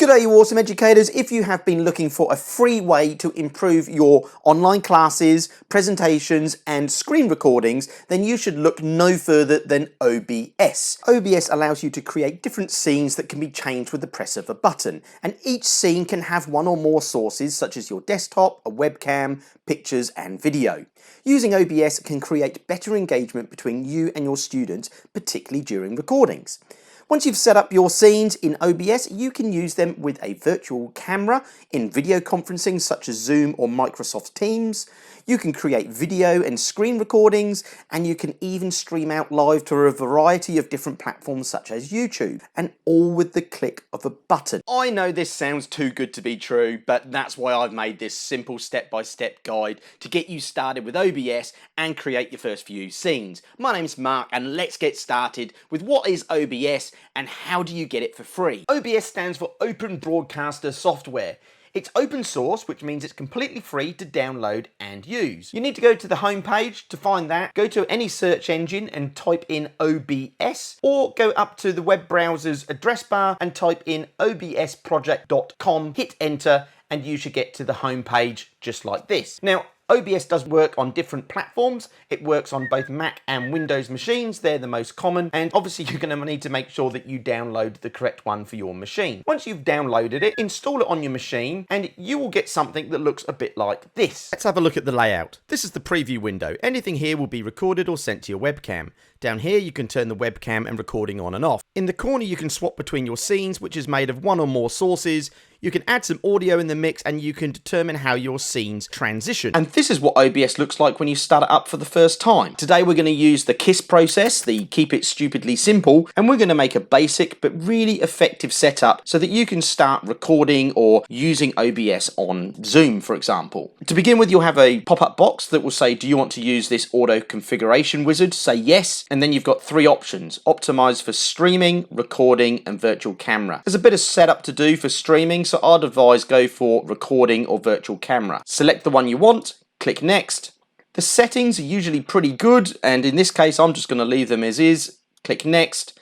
Good day, you awesome educators. If you have been looking for a free way to improve your online classes, presentations and screen recordings, then you should look no further than OBS. OBS allows you to create different scenes that can be changed with the press of a button, and each scene can have one or more sources such as your desktop, a webcam, pictures and video. Using OBS can create better engagement between you and your students, particularly during recordings. Once you've set up your scenes in OBS, you can use them with a virtual camera in video conferencing such as Zoom or Microsoft Teams. You can create video and screen recordings, and you can even stream out live to a variety of different platforms such as YouTube, and all with the click of a button. I know this sounds too good to be true, but that's why I've made this simple step-by-step guide to get you started with OBS and create your first few scenes. My name's Mark, and let's get started with what is OBS and how do you get it for free. OBS stands for Open Broadcaster Software. It's open source, which means it's completely free to download and use. You need to go to the home page to find that. Go to any search engine and type in OBS, or go up to the web browser's address bar and type in obsproject.com, hit enter, and you should get to the home page just like this. Now, OBS does work on different platforms. It works on both Mac and Windows machines. They're the most common, and obviously you're going to need to make sure that you download the correct one for your machine. Once you've downloaded it, install it on your machine and you will get something that looks a bit like this. Let's have a look at the layout. This is the preview window. Anything here will be recorded or sent to your webcam. Down here you can turn the webcam and recording on and off. In the corner you can swap between your scenes, which is made of one or more sources. You can add some audio in the mix and you can determine how your scenes transition. And this is what OBS looks like when you start it up for the first time. Today we're going to use the KISS process, the Keep It Stupidly Simple, and we're going to make a basic but really effective setup so that you can start recording or using OBS on Zoom, for example. To begin with, you'll have a pop-up box that will say, do you want to use this auto configuration wizard? Say yes, and then you've got three options: optimize for streaming, recording and virtual camera. There's a bit of setup to do for streaming, so I'd advise go for recording or virtual camera. Select the one you want, click next. The settings are usually pretty good, and in this case I'm just going to leave them as is. Click next,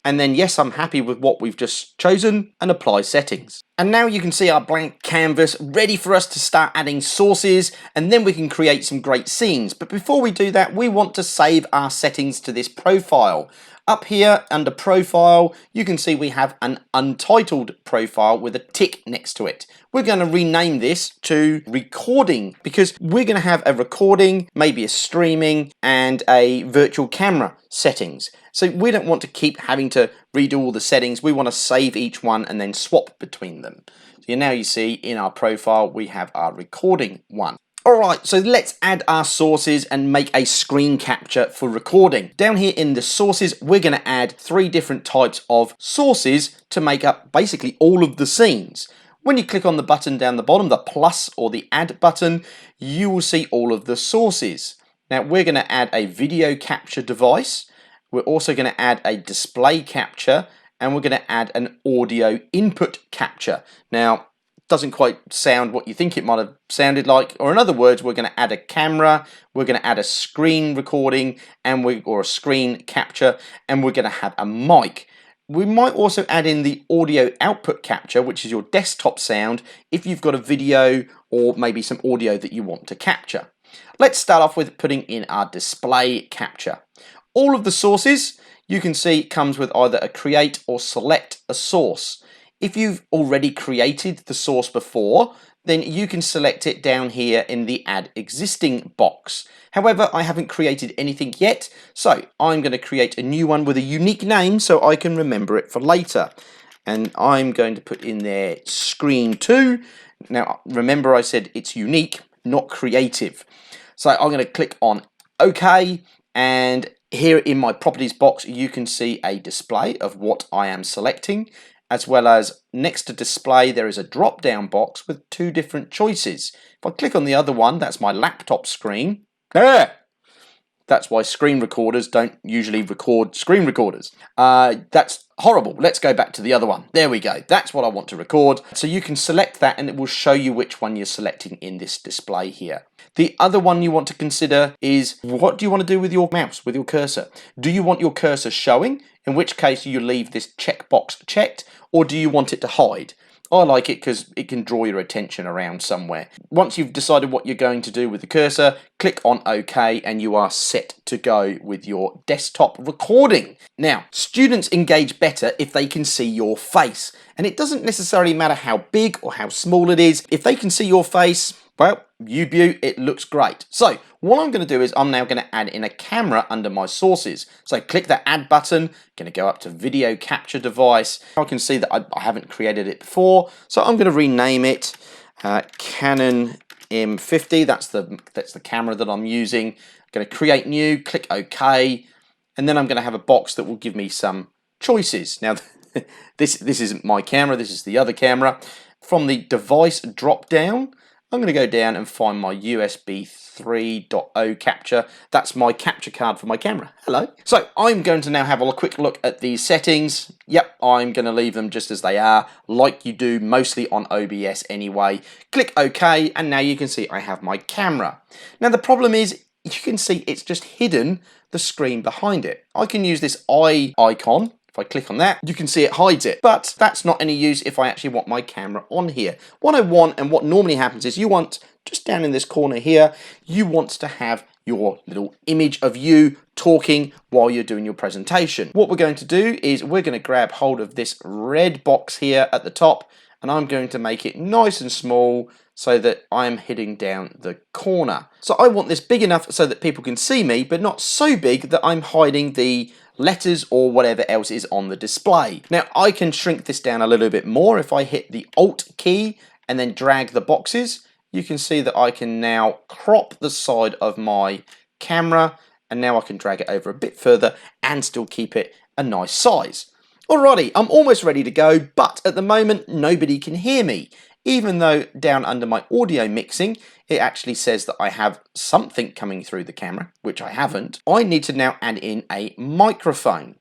and then yes, I'm happy with what we've just chosen, and apply settings. And now you can see our blank canvas ready for us to start adding sources, and then we can create some great scenes. But before we do that, we want to save our settings to this profile. Up here under profile, you can see we have an untitled profile with a tick next to it. We're going to rename this to recording, because we're going to have a recording, maybe a streaming and a virtual camera settings. So we don't want to keep having to redo all the settings. We want to save each one and then swap between them. So now you see in our profile we have our recording one. Alright, so let's add our sources and make a screen capture for recording. Down here in the sources, we're going to add three different types of sources to make up basically all of the scenes. When you click on the button down the bottom, the plus or the add button, you will see all of the sources. Now we're going to add a video capture device. We're also going to add a display capture, and we're going to add an audio input capture. Now, doesn't quite sound what you think it might have sounded like, or in other words, we're going to add a camera, we're going to add a screen recording or a screen capture, and we're going to have a mic. We might also add in the audio output capture, which is your desktop sound, if you've got a video or maybe some audio that you want to capture. Let's start off with putting in our display capture. All of the sources you can see comes with either a create or select a source. If you've already created the source before, then you can select it down here in the add existing box. However, I haven't created anything yet, so I'm going to create a new one with a unique name so I can remember it for later. And I'm going to put in there screen 2. Now remember, I said it's unique, not creative. So I'm going to click on OK, and here in my properties box you can see a display of what I am selecting, as well as next to display there is a drop down box with two different choices. If I click on the other one, that's my laptop screen. That's why screen recorders don't usually record screen recorders. That's horrible. Let's go back to the other one. There we go. That's what I want to record. So you can select that and it will show you which one you're selecting in this display here. The other one you want to consider is, what do you want to do with your mouse, with your cursor? Do you want your cursor showing, in which case you leave this checkbox checked, or do you want it to hide? I like it because it can draw your attention around somewhere. Once you've decided what you're going to do with the cursor, click on OK and you are set to go with your desktop recording. Now, students engage better if they can see your face. And it doesn't necessarily matter how big or how small it is. If they can see your face, well, you beaut, it looks great. So what I'm going to do is I'm now going to add in a camera under my sources. So click that add button, going to go up to video capture device. I can see that I haven't created it before. So I'm going to rename it Canon M50. That's the camera that I'm using. I'm going to create new, click OK. And then I'm going to have a box that will give me some choices. Now, this isn't my camera, this is the other camera. From the device drop down, I'm going to go down and find my USB 3.0 capture. That's my capture card for my camera. Hello. So I'm going to now have a quick look at these settings. Yep, I'm going to leave them just as they are, like you do mostly on OBS anyway. Click OK, and now you can see I have my camera. Now the problem is, you can see it's just hidden the screen behind it. I can use this eye icon. If I click on that, you can see it hides it, but that's not any use if I actually want my camera on here. What I want, and what normally happens, is you want, just down in this corner here, you want to have your little image of you talking while you're doing your presentation. What we're going to do is we're going to grab hold of this red box here at the top, and I'm going to make it nice and small so that I'm hitting down the corner. So I want this big enough so that people can see me, but not so big that I'm hiding the letters or whatever else is on the display. Now I can shrink this down a little bit more. If I hit the Alt key and then drag the boxes, you can see that I can now crop the side of my camera, and now I can drag it over a bit further and still keep it a nice size. Alrighty, I'm almost ready to go, but at the moment nobody can hear me. Even though down under my audio mixing, it actually says that I have something coming through the camera, which I haven't. I need to now add in a microphone.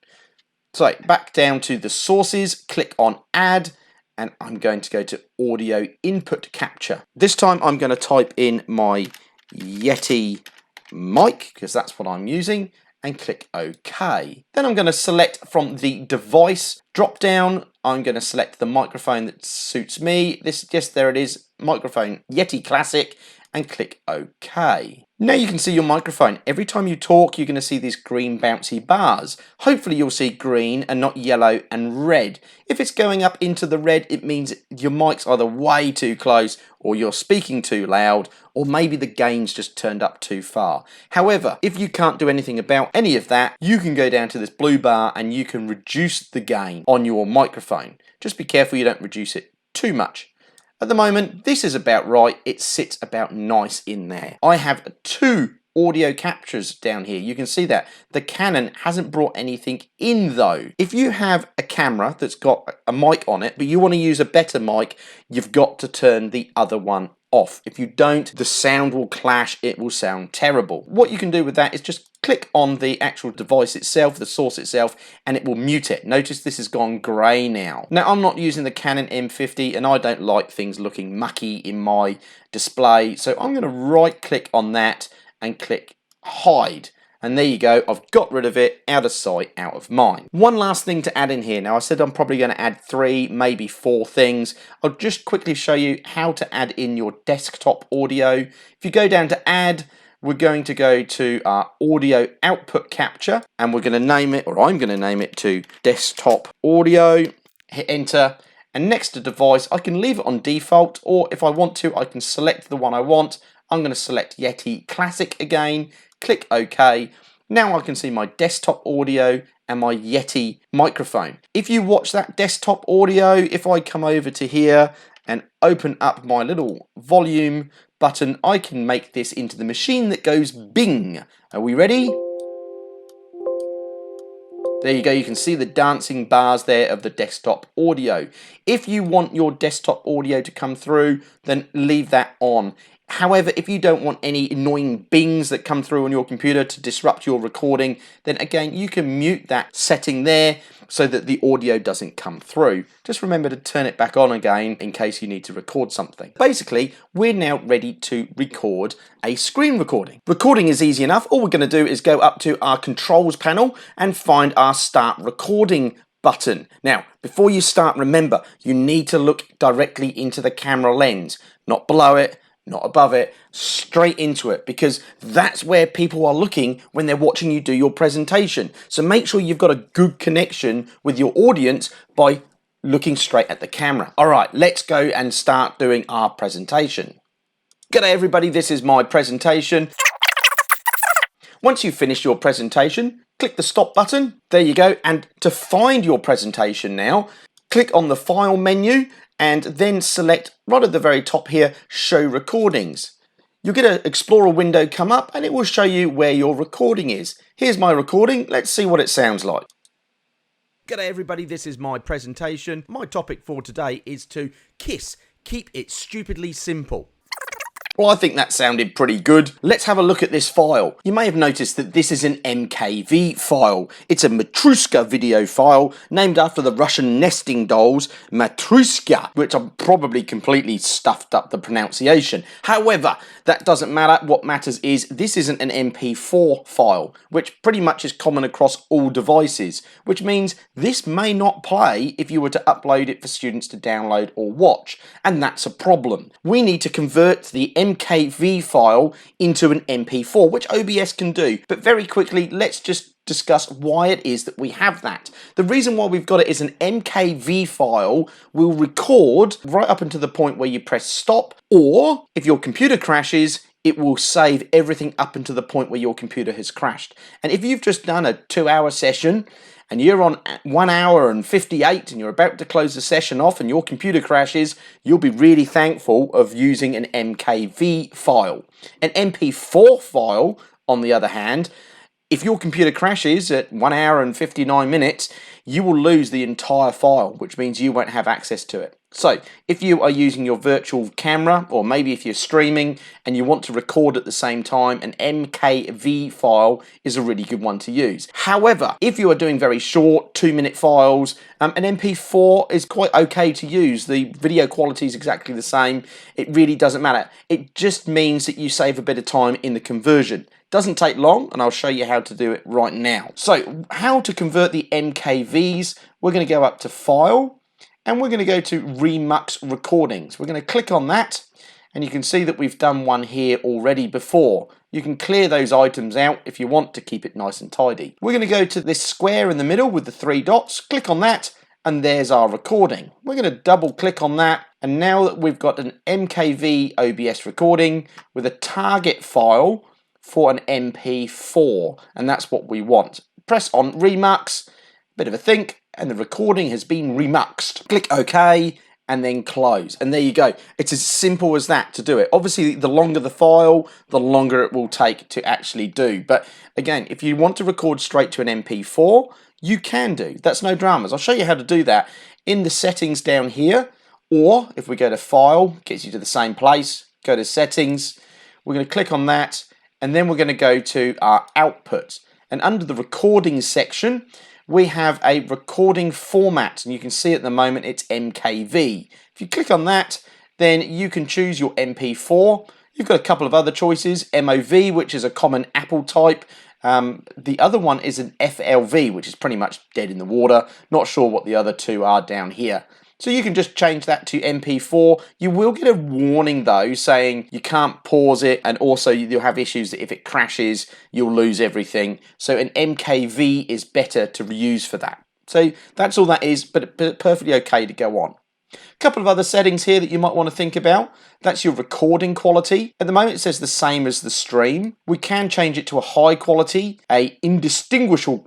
So back down to the sources, click on add, and I'm going to go to audio input capture. This time I'm going to type in my Yeti mic, because that's what I'm using, and click OK. Then I'm going to select from the device drop down. I'm going to select the microphone that suits me. Yes, there it is, microphone Yeti Classic, and click OK. Now you can see your microphone. Every time you talk, you're going to see these green bouncy bars. Hopefully you'll see green and not yellow and red. If it's going up into the red, it means your mic's either way too close, or you're speaking too loud, or maybe the gain's just turned up too far. However, if you can't do anything about any of that, you can go down to this blue bar and you can reduce the gain on your microphone. Just be careful you don't reduce it too much. At the moment, this is about right. It sits about nice in there. I have 2 audio captures down here. You can see that. The Canon hasn't brought anything in though. If you have a camera that's got a mic on it, but you want to use a better mic, you've got to turn the other one off. If you don't, the sound will clash, it will sound terrible. What you can do with that is just click on the actual device itself, the source itself, and it will mute it. Notice this has gone grey now. Now I'm not using the Canon M50 and I don't like things looking mucky in my display, so I'm going to right click on that and click hide. And there you go, I've got rid of it, out of sight, out of mind. One last thing to add in here. Now I said I'm probably going to add 3, maybe 4 things. I'll just quickly show you how to add in your desktop audio. If you go down to add, we're going to go to our audio output capture, and we're going to name it, or I'm going to name it, to desktop audio. Hit enter, and next to device, I can leave it on default, or if I want to, I can select the one I want. I'm going to select Yeti Classic again, click OK. Now I can see my desktop audio and my Yeti microphone. If you watch that desktop audio, if I come over to here and open up my little volume button, I can make this into the machine that goes bing. Are we ready? There you go, you can see the dancing bars there of the desktop audio. If you want your desktop audio to come through, then leave that on. However, if you don't want any annoying bings that come through on your computer to disrupt your recording, then again, you can mute that setting there so that the audio doesn't come through. Just remember to turn it back on again in case you need to record something. Basically, we're now ready to record a screen recording. Recording is easy enough. All we're going to do is go up to our controls panel and find our start recording button. Now, before you start, remember, you need to look directly into the camera lens, not below it, not above it, straight into it, because that's where people are looking when they're watching you do your presentation. So make sure you've got a good connection with your audience by looking straight at the camera. All right, let's go and start doing our presentation. G'day everybody, this is my presentation. Once you've finished your presentation, click the stop button. There you go. And to find your presentation now, click on the file menu and then select right at the very top here, show recordings. You'll get an Explorer window come up and it will show you where your recording is. Here's my recording. Let's see what it sounds like. G'day everybody, this is my presentation. My topic for today is to kiss. Keep it stupidly simple. Well, I think that sounded pretty good. Let's have a look at this file. You may have noticed that this is an MKV file. It's a Matryoshka video file named after the Russian nesting dolls, Matryoshka, which I probably completely stuffed up the pronunciation. However, that doesn't matter. What matters is this isn't an MP4 file, which pretty much is common across all devices, which means this may not play if you were to upload it for students to download or watch, and that's a problem. We need to convert the MKV file into an MP4, which OBS can do. But very quickly, let's just discuss why it is that we have that. The reason why we've got it is an MKV file will record right up until the point where you press stop, or if your computer crashes, it will save everything up until the point where your computer has crashed. And if you've just done a 2-hour session and you're on 1 hour and 58 and you're about to close the session off and your computer crashes, you'll be really thankful of using an MKV file. An MP4 file, on the other hand, if your computer crashes at 1 hour and 59 minutes, you will lose the entire file, which means you won't have access to it. So if you are using your virtual camera, or maybe if you're streaming and you want to record at the same time, an MKV file is a really good one to use. However, if you are doing very short 2-minute files, an MP4 is quite okay to use. The video quality is exactly the same. It really doesn't matter. It just means that you save a bit of time in the conversion. Doesn't take long, and I'll show you how to do it right now. So how to convert the MKVs, we're going to go up to File, and we're going to go to Remux Recordings. We're going to click on that, and you can see that we've done one here already before. You can clear those items out if you want to keep it nice and tidy. We're going to go to this square in the middle with the 3 dots, click on that, and there's our recording. We're going to double click on that, and now that we've got an MKV OBS recording with a target file for an MP4, and that's what we want. Press on Remux, bit of a think, and the recording has been remuxed. Click OK, and then close. And there you go. It's as simple as that to do it. Obviously, the longer the file, the longer it will take to actually do. But again, if you want to record straight to an MP4, you can do. That's no dramas. I'll show you how to do that in the settings down here, or if we go to File, gets you to the same place, go to Settings, we're going to click on that, and then we're going to go to our output. And under the recording section, we have a recording format, and you can see at the moment it's MKV. If you click on that, then you can choose your MP4. You've got a couple of other choices, MOV, which is a common Apple type. The other one is an FLV, which is pretty much dead in the water. Not sure what the other two are down here. So you can just change that to MP4. You will get a warning though saying you can't pause it, and also you'll have issues that if it crashes, you'll lose everything. So an MKV is better to use for that. So that's all that is, but perfectly okay to go on. A couple of other settings here that you might want to think about. That's your recording quality. At the moment it says the same as the stream. We can change it to a high quality, a indistinguishable,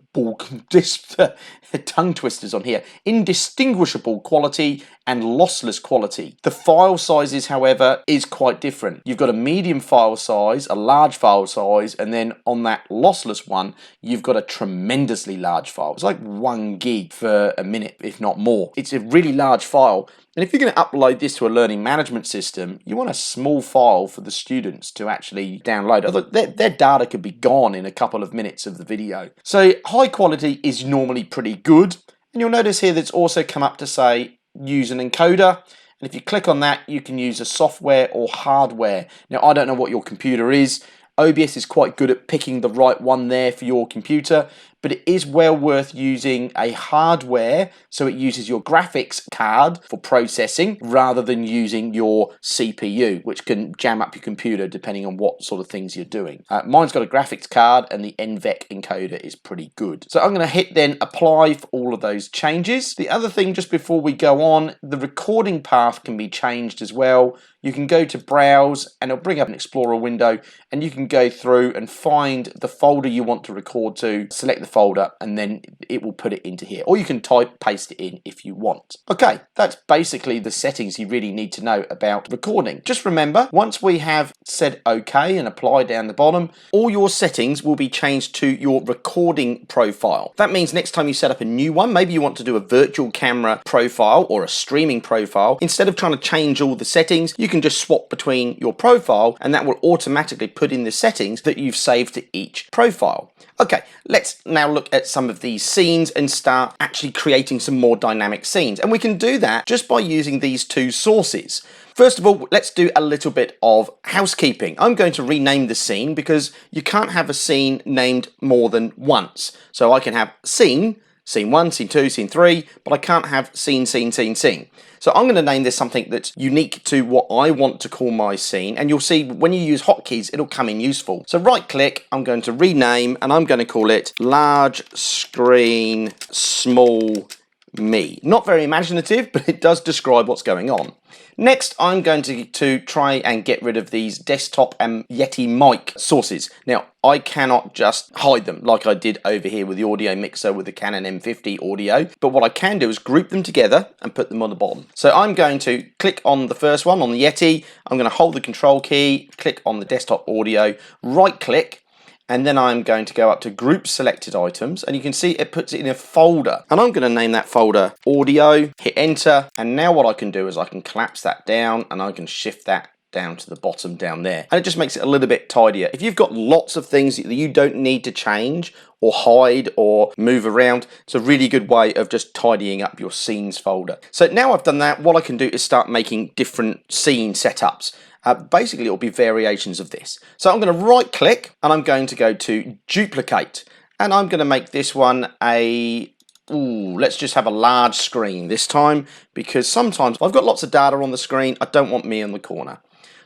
tongue twisters on here, indistinguishable quality and lossless quality. The file sizes, however, is quite different. You've got a medium file size, a large file size, and then on that lossless one, you've got a tremendously large file. It's like 1 gig for a minute, if not more. It's a really large file. And if you're going to upload this to a learning management system, you want a small file for the students to actually download. Although their data could be gone in a couple of minutes of the video. So high quality is normally pretty good. And you'll notice here that it's also come up to say use an encoder. And if you click on that, you can use a software or hardware. Now, I don't know what your computer is. OBS is quite good at picking the right one there for your computer. but it is well worth using a hardware so it uses your graphics card for processing rather than using your CPU, which can jam up your computer depending on what sort of things you're doing. Mine's got a graphics card and the NVEC encoder is pretty good. So I'm going to hit then apply for all of those changes. The other thing just before we go on, the recording path can be changed as well. You can go to browse and it'll bring up an Explorer window and you can go through and find the folder you want to record to, select the folder, and then it will put it into here. Or you can paste it in if you want. Okay, that's basically the settings you really need to know about recording. Just remember, once we have said OK and apply down the bottom, all your settings will be changed to your recording profile. That means next time you set up a new one, maybe you want to do a virtual camera profile or a streaming profile, instead of trying to change all the settings, you can just swap between your profile and that will automatically put in the settings that you've saved to each profile. Okay, let's now look at some of these scenes and start actually creating some more dynamic scenes. And we can do that just by using these two sources. First of all, let's do a little bit of housekeeping. I'm going to rename the scene because you can't have a scene named more than once. So I can have scene 1, scene 2, scene 3, but I can't have scene. So I'm going to name this something that's unique to what I want to call my scene, and you'll see when you use hotkeys, it'll come in useful. So right click, I'm going to rename, and I'm going to call it large screen small me. Not very imaginative, but it does describe what's going on. Next, I'm going to try and get rid of these desktop and Yeti mic sources. Now, I cannot just hide them like I did over here with the audio mixer with the Canon M50 audio, but what I can do is group them together and put them on the bottom. So I'm going to click on the first one, on the Yeti. I'm going to hold the control key, click on the desktop audio, right click, and then I'm going to go up to group selected items, and you can see it puts it in a folder, and I'm going to name that folder audio, hit enter, and now what I can do is I can collapse that down and I can shift that down to the bottom down there, and it just makes it a little bit tidier. If you've got lots of things that you don't need to change or hide or move around, it's a really good way of just tidying up your scenes folder. So now I've done that, what I can do is start making different scene setups. Basically, it'll be variations of this. So I'm going to right click and I'm going to go to duplicate, and I'm going to make this one let's just have a large screen this time, because sometimes I've got lots of data on the screen. I don't want me in the corner.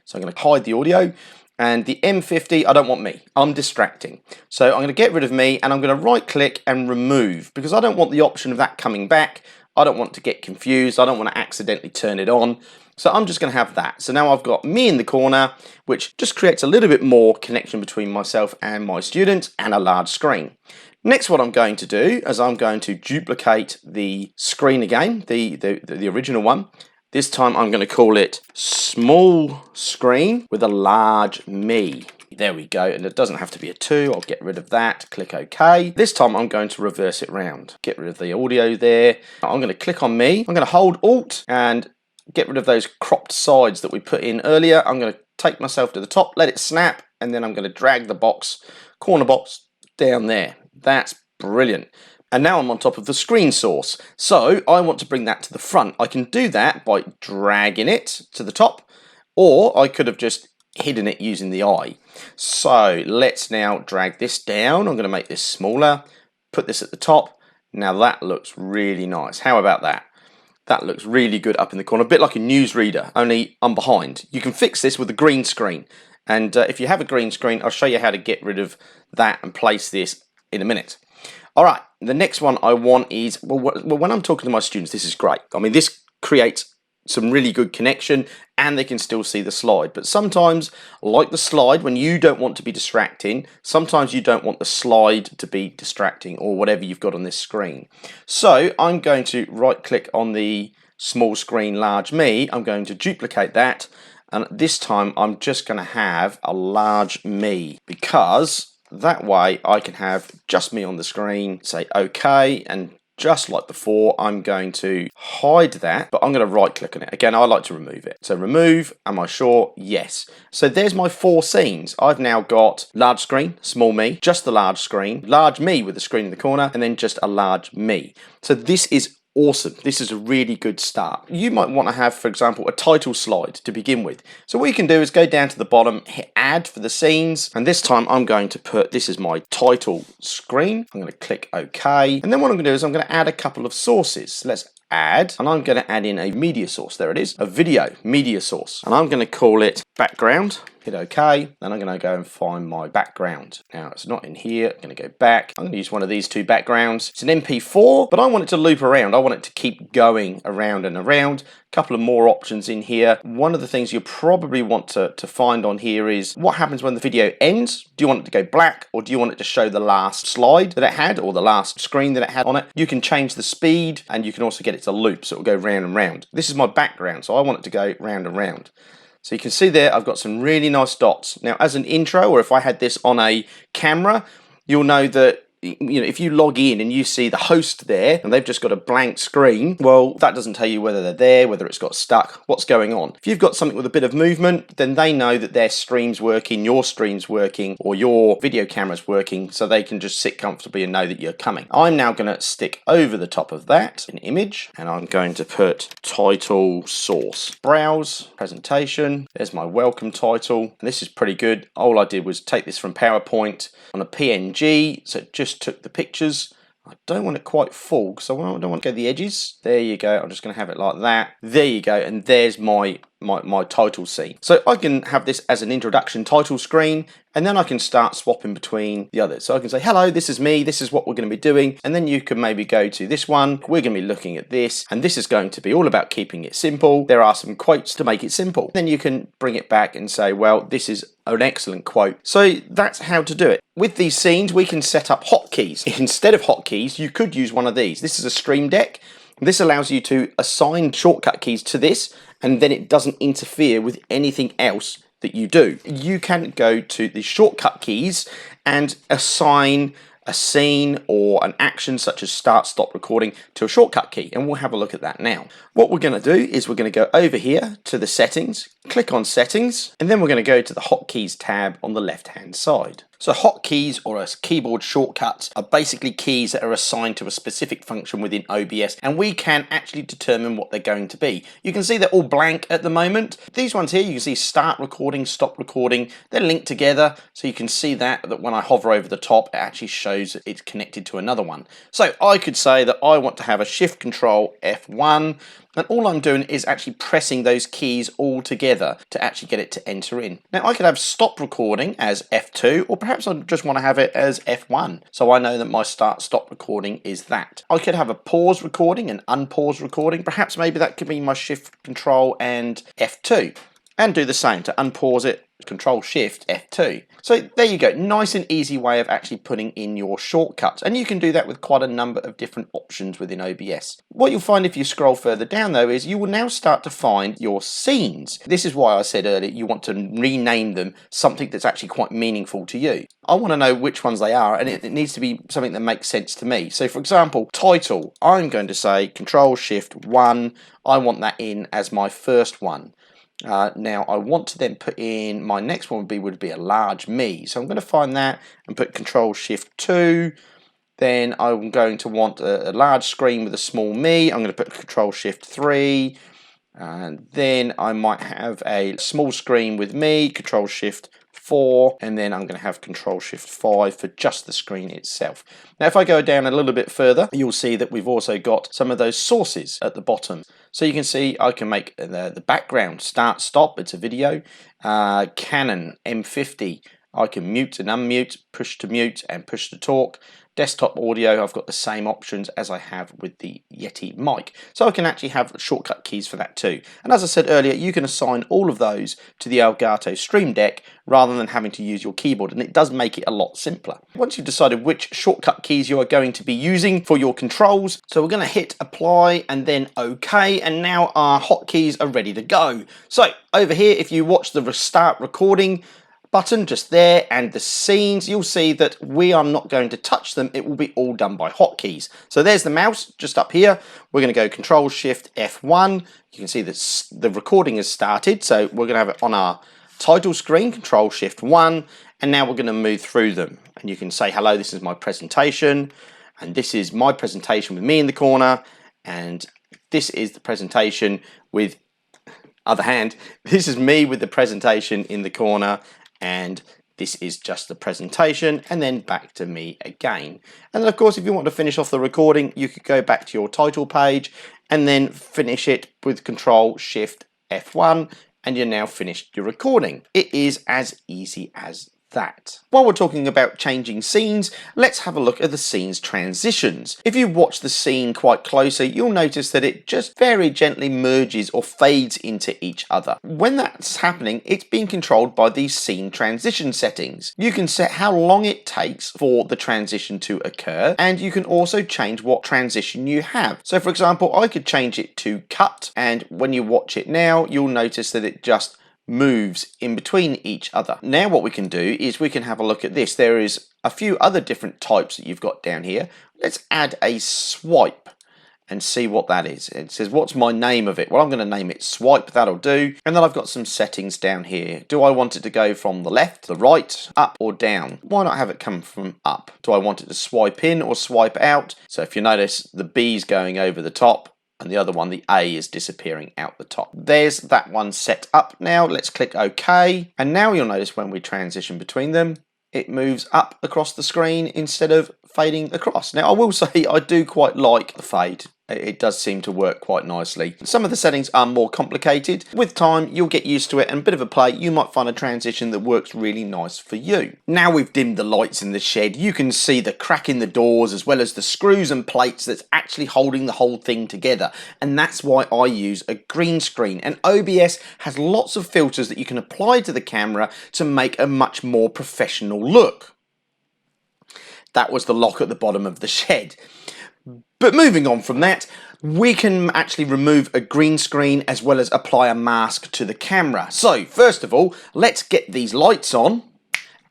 So I'm going to hide the audio, and the M50, I don't want me. I'm distracting. So I'm going to get rid of me and I'm going to right click and remove, because I don't want the option of that coming back. I don't want to get confused. I don't want to accidentally turn it on. So I'm just going to have that. So now I've got me in the corner, which just creates a little bit more connection between myself and my student, and a large screen. Next, what I'm going to do is I'm going to duplicate the screen again, the original one. This time I'm going to call it small screen with a large me. There we go, and it doesn't have to be a 2. I'll get rid of that, click OK. This time I'm going to reverse it round. Get rid of the audio there. I'm going to click on me. I'm going to hold Alt and get rid of those cropped sides that we put in earlier. I'm going to take myself to the top, let it snap, and then I'm going to drag the corner box down there. That's brilliant. And now I'm on top of the screen source. So I want to bring that to the front. I can do that by dragging it to the top, or I could have just hidden it using the eye. So let's now drag this down. I'm going to make this smaller, put this at the top. Now that looks really nice. How about that? That looks really good up in the corner, a bit like a newsreader, only I'm behind. You can fix this with a green screen. And if you have a green screen, I'll show you how to get rid of that and place this in a minute. All right, the next one I want is, well, when I'm talking to my students, this is great. I mean, this creates some really good connection and they can still see the slide. But sometimes, like the slide, when you don't want to be distracting, sometimes you don't want the slide to be distracting or whatever you've got on this screen. So I'm going to right click on the small screen large me. I'm going to duplicate that. And this time I'm just going to have a large me, because that way I can have just me on the screen, say OK, and just like before, I'm going to hide that, but I'm going to right click on it. Again, I like to remove it. So remove, am I sure? Yes. So there's my 4 scenes. I've now got large screen, small me, just the large screen, large me with the screen in the corner, and then just a large me. So this is Awesome. This is a really good start. You might want to have, for example, a title slide to begin with. So what you can do is go down to the bottom, hit add for the scenes, and this time I'm going to put, this is my title screen. I'm going to click OK. And then what I'm going to do is I'm going to add a couple of sources. Let's add, and I'm going to add in a media source. There it is, a video media source. And I'm going to call it background. Hit OK, then I'm going to go and find my background. Now it's not in here, I'm going to go back. I'm going to use one of these two backgrounds. It's an MP4, but I want it to loop around. I want it to keep going around and around. A couple of more options in here. One of the things you probably want to find on here is what happens when the video ends. Do you want it to go black, or do you want it to show the last slide that it had, or the last screen that it had on it? You can change the speed, and you can also get it to loop, so it'll go round and round. This is my background, so I want it to go round and round. So you can see there, I've got some really nice dots. Now, as an intro, or if I had this on a camera, you'll know that, you know, if you log in and you see the host there and they've just got a blank screen, well, that doesn't tell you whether they're there, whether it's got stuck, what's going on. If you've got something with a bit of movement, then they know that their stream's working, your stream's working, or your video camera's working, so they can just sit comfortably and know that you're coming. I'm now going to stick over the top of that an image, and I'm going to put title source. Browse, presentation, there's my welcome title. And this is pretty good. All I did was take this from PowerPoint on a PNG, so it just took the pictures. I don't want it quite full because I don't want to go the edges. There you go. I'm just going to have it like that. There you go. And there's my title scene. So I can have this as an introduction title screen, and then I can start swapping between the others. So I can say, hello, this is me. This is what we're going to be doing. And then you can maybe go to this one. We're going to be looking at this, and this is going to be all about keeping it simple. There are some quotes to make it simple. Then you can bring it back and say, well, this is an excellent quote. So that's how to do it. With these scenes, we can set up hotkeys. Instead of hotkeys, you could use one of these. This is a Stream Deck. This allows you to assign shortcut keys to this, and then it doesn't interfere with anything else that you do. You can go to the shortcut keys and assign a scene or an action such as start, stop recording to a shortcut key, and we'll have a look at that now. What we're going to do is we're going to go over here to the settings, click on settings, and then we're going to go to the hotkeys tab on the left hand side. So hotkeys, or as keyboard shortcuts, are basically keys that are assigned to a specific function within OBS, and we can actually determine what they're going to be. You can see they're all blank at the moment. These ones here, you can see start recording, stop recording, they're linked together, so you can see that when I hover over the top, it actually shows that it's connected to another one. So I could say that I want to have a Shift Control F1, and all I'm doing is actually pressing those keys all together to actually get it to enter in. Now I could have stop recording as F2, or perhaps I just want to have it as F1, so I know that my stop recording is that. I could have a pause recording and unpause recording. Perhaps maybe that could be my Shift Control and F2, and do the same to unpause it, Control Shift F2. So there you go, nice and easy way of actually putting in your shortcuts, and you can do that with quite a number of different options within OBS. What you'll find if you scroll further down though is you will now start to find your scenes. This is why I said earlier you want to rename them something that's actually quite meaningful to you. I want to know which ones they are, and it needs to be something that makes sense to me. So for example, title, I'm going to say Control Shift 1, I want that in as my first one. Now I want to then put in, my next one would be a large me, so I'm going to find that and put Control Shift 2. Then I'm going to want a large screen with a small me. I'm going to put Control Shift 3, and then I might have a small screen with me, Control Shift 4, and then I'm going to have Control Shift 5 for just the screen itself. Now if I go down a little bit further, you'll see that we've also got some of those sources at the bottom. So you can see I can make the background start, stop, it's a video, Canon M50, I can mute and unmute, push to mute and push to talk. Desktop audio, I've got the same options as I have with the Yeti mic. So I can actually have shortcut keys for that too. And as I said earlier, you can assign all of those to the Elgato Stream Deck rather than having to use your keyboard, and it does make it a lot simpler. Once you've decided which shortcut keys you are going to be using for your controls, so we're going to hit apply and then OK, and now our hotkeys are ready to go. So over here, if you watch the restart recording button just there and the scenes, you'll see that we are not going to touch them. It will be all done by hotkeys. So there's the mouse just up here. We're going to go Control Shift F1. You can see that the recording has started. So we're going to have it on our title screen, Control Shift 1, and now we're going to move through them. And you can say, hello, this is my presentation, and this is my presentation with me in the corner, and this is the presentation with other hand. This is me with the presentation in the corner, and this is just the presentation, and then back to me again. And then of course, if you want to finish off the recording, you could go back to your title page and then finish it with Control Shift F1, and you're now finished your recording. It is as easy as that. While we're talking about changing scenes, let's have a look at the scene's transitions. If you watch the scene quite closely, you'll notice that it just very gently merges or fades into each other. When that's happening, it's being controlled by these scene transition settings. You can set how long it takes for the transition to occur, and you can also change what transition you have. So for example, I could change it to cut, and when you watch it now, you'll notice that it just moves in between each other. Now what we can do is we can have a look at this. There is a few other different types that you've got down here. Let's add a swipe and see what that is. It says, what's my name of it? Well, I'm going to name it swipe. That'll do. And then I've got some settings down here. Do I want it to go from the left, the right, up or down? Why not have it come from up? Do I want it to swipe in or swipe out? So if you notice, the B's going over the top, and the other one, the A, is disappearing out the top. There's that one set up now. Let's click OK. And now you'll notice when we transition between them, it moves up across the screen instead of fading across. Now, I will say I do quite like the fade. It does seem to work quite nicely. Some of the settings are more complicated. With time, you'll get used to it, and a bit of a play, you might find a transition that works really nice for you. Now we've dimmed the lights in the shed, you can see the crack in the doors as well as the screws and plates that's actually holding the whole thing together. And that's why I use a green screen. And OBS has lots of filters that you can apply to the camera to make a much more professional look. That was the lock at the bottom of the shed. But moving on from that, we can actually remove a green screen as well as apply a mask to the camera. So first of all, let's get these lights on.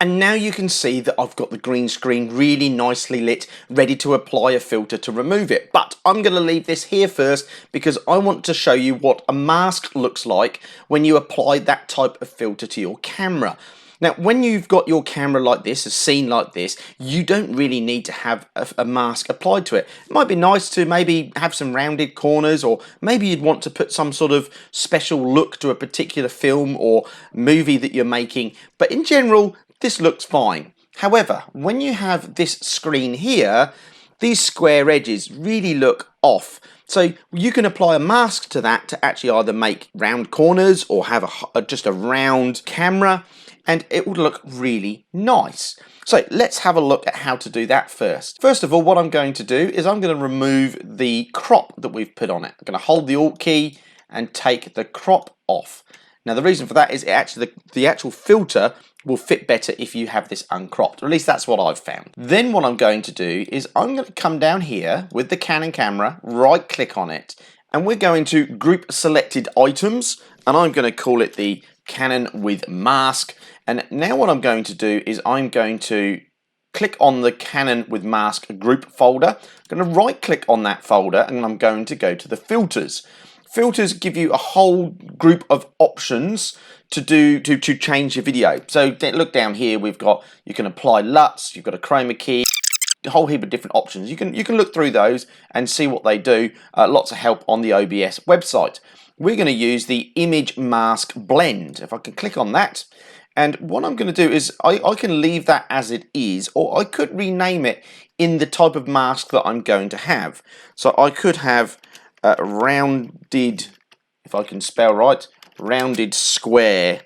And now you can see that I've got the green screen really nicely lit, ready to apply a filter to remove it. But I'm going to leave this here first because I want to show you what a mask looks like when you apply that type of filter to your camera. Now, when you've got your camera like this, a scene like this, you don't really need to have a mask applied to it. It might be nice to maybe have some rounded corners, or maybe you'd want to put some sort of special look to a particular film or movie that you're making. But in general, this looks fine. However, when you have this screen here, these square edges really look off. So you can apply a mask to that to actually either make round corners or have just a round camera, and it would look really nice. So let's have a look at how to do that first. First of all, what I'm going to do is I'm going to remove the crop that we've put on it. I'm going to hold the Alt key and take the crop off. Now the reason for that is the actual filter will fit better if you have this uncropped, or at least that's what I've found. Then what I'm going to do is I'm going to come down here with the Canon camera, right click on it, and we're going to group selected items, and I'm going to call it the Canon with mask. And now what I'm going to do is I'm going to click on the Canon with mask group folder. I'm going to right click on that folder, and I'm going to go to the filters. Filters give you a whole group of options to change your video. So look down here, we've got, you can apply LUTs, you've got a chroma key, a whole heap of different options. You can look through those and see what they do. Lots of help on the OBS website. We're going to use the image mask blend. If I can click on that, and what I'm going to do is I can leave that as it is, or I could rename it in the type of mask that I'm going to have. So I could have rounded, if I can spell right, rounded square.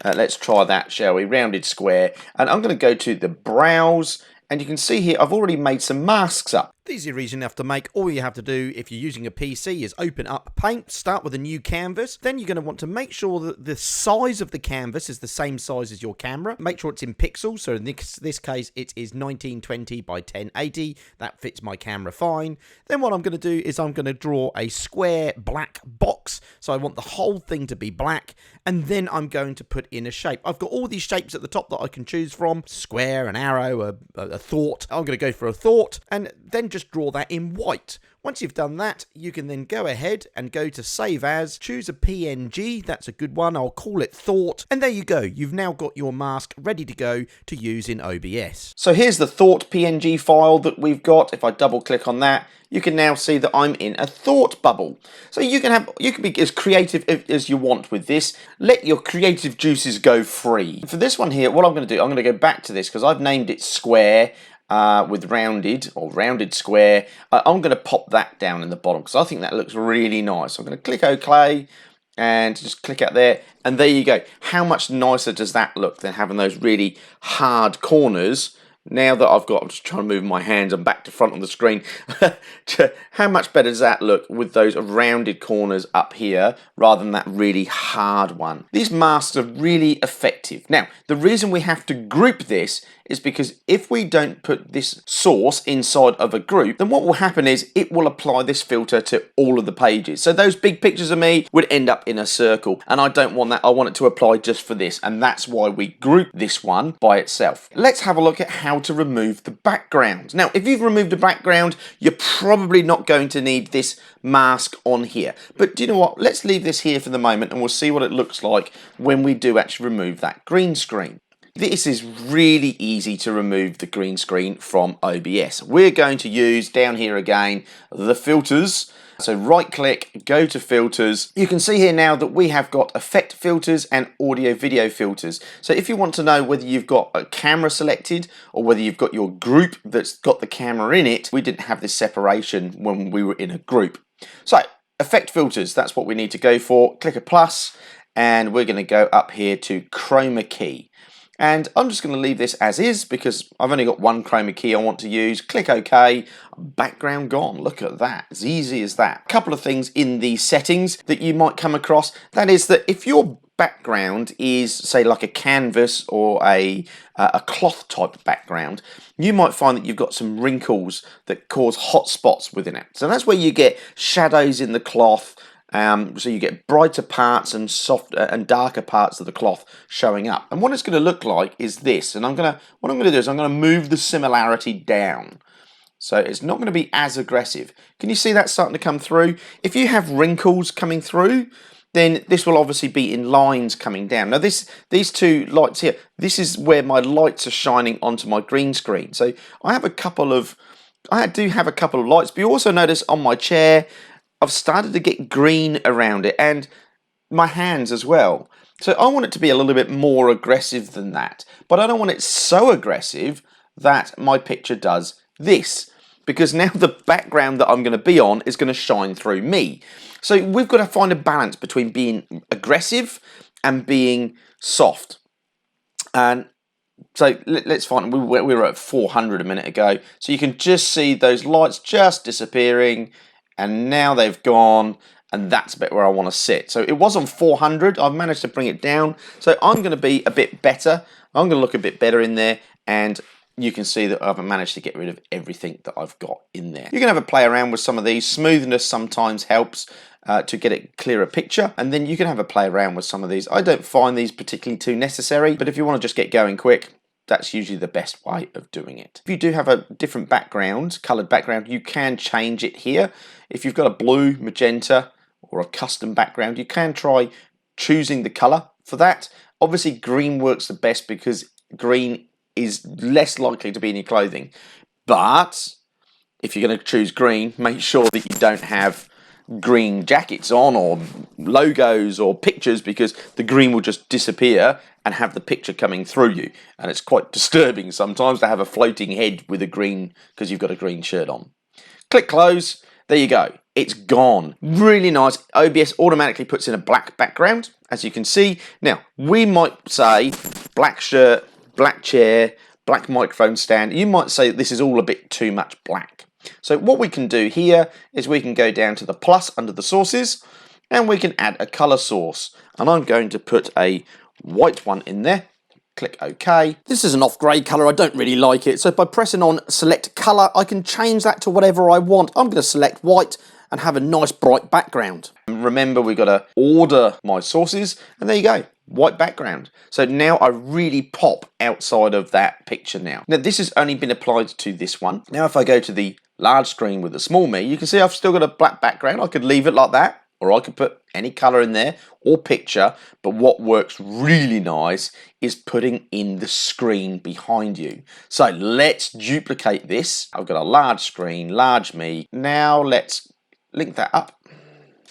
Let's try that, shall we? Rounded square. And I'm going to go to the browse, and you can see here I've already made some masks up. These are easy enough to make. All you have to do if you're using a PC is open up Paint, start with a new canvas. Then you're going to want to make sure that the size of the canvas is the same size as your camera. Make sure it's in pixels. So in this case, it is 1920 by 1080. That fits my camera fine. Then what I'm going to do is I'm going to draw a square black box. So I want the whole thing to be black. And then I'm going to put in a shape. I've got all these shapes at the top that I can choose from. Square, an arrow, a thought. I'm going to go for a thought. And then just draw that in white. Once you've done that, you can then go ahead and go to Save As, choose a PNG, that's a good one, I'll call it Thought, and there you go, you've now got your mask ready to go to use in OBS. So here's the Thought PNG file that we've got. If I double click on that, you can now see that I'm in a thought bubble. So you can be as creative as you want with this. Let your creative juices go free. For this one here, what I'm going to do, I'm going to go back to this because I've named it Square. With rounded square. I'm going to pop that down in the bottom because I think that looks really nice. So I'm going to click OK and just click out there, and there you go. How much nicer does that look than having those really hard corners? Now that I'm just trying to move my hands and back to front on the screen. How much better does that look with those rounded corners up here rather than that really hard one? These masks are really effective. Now, the reason we have to group this is because if we don't put this source inside of a group, then what will happen is it will apply this filter to all of the pages. So those big pictures of me would end up in a circle, and I don't want that. I want it to apply just for this, and that's why we group this one by itself. Let's have a look at how to remove the background. Now, if you've removed a background, you're probably not going to need this mask on here. But do you know what? Let's leave this here for the moment, and we'll see what it looks like when we do actually remove that green screen. This is really easy to remove the green screen from OBS. We're going to use, down here again, the filters. So right click, go to filters. You can see here now that we have got effect filters and audio video filters. So if you want to know whether you've got a camera selected or whether you've got your group that's got the camera in it, we didn't have this separation when we were in a group. So effect filters, that's what we need to go for. Click a plus, and we're going to go up here to chroma key. And I'm just going to leave this as is because I've only got one chroma key I want to use. Click OK, background gone. Look at that, as easy as that. A couple of things in the settings that you might come across. That is that if your background is, say, like a canvas or a cloth type background, you might find that you've got some wrinkles that cause hot spots within it. So that's where you get shadows in the cloth. So you get brighter parts and soft and darker parts of the cloth showing up. And what it's going to look like is this. And what I'm going to do is I'm going to move the similarity down. So it's not going to be as aggressive. Can you see that starting to come through? If you have wrinkles coming through, then this will obviously be in lines coming down. Now these two lights here, this is where my lights are shining onto my green screen. So I do have a couple of lights, but you also notice on my chair, I've started to get green around it, and my hands as well. So I want it to be a little bit more aggressive than that, but I don't want it so aggressive that my picture does this, because now the background that I'm going to be on is going to shine through me. So we've got to find a balance between being aggressive and being soft. And so let's find, we were at 400 a minute ago, so you can just see those lights just disappearing. And now they've gone, and that's a bit where I want to sit. So it was on 400. I've managed to bring it down. So I'm going to be a bit better. I'm going to look a bit better in there, and you can see that I've managed to get rid of everything that I've got in there. You can have a play around with some of these. Smoothness sometimes helps to get a clearer picture, and then you can have a play around with some of these. I don't find these particularly too necessary, but if you want to just get going quick, that's usually the best way of doing it. If you do have a different background, coloured background, you can change it here. If you've got a blue, magenta, or a custom background, you can try choosing the colour for that. Obviously, green works the best because green is less likely to be in your clothing. But if you're going to choose green, make sure that you don't have green jackets on or logos or pictures, because the green will just disappear and have the picture coming through you, and it's quite disturbing sometimes to have a floating head with a green because you've got a green shirt on. Click close. There you go, it's gone. Really nice. OBS automatically puts in a black background, as you can see. Now we might say black shirt, black chair, black microphone stand. You might say this is all a bit too much black. So what we can do here is we can go down to the plus under the sources, and we can add a color source, and I'm going to put a white one in there. Click OK. This is an off-grey colour, I don't really like it, so by pressing on select colour, I can change that to whatever I want. I'm going to select white and have a nice bright background. Remember, we've got to order my sources, and there you go. white background. So now I really pop outside of that picture now. Now this has only been applied to this one. Now if I go to the large screen with the small me, you can see I've still got a black background. I could leave it like that, or I could put any color in there or picture, but what works really nice is putting in the screen behind you. So let's duplicate this. I've got a large screen, large me. Now let's link that up.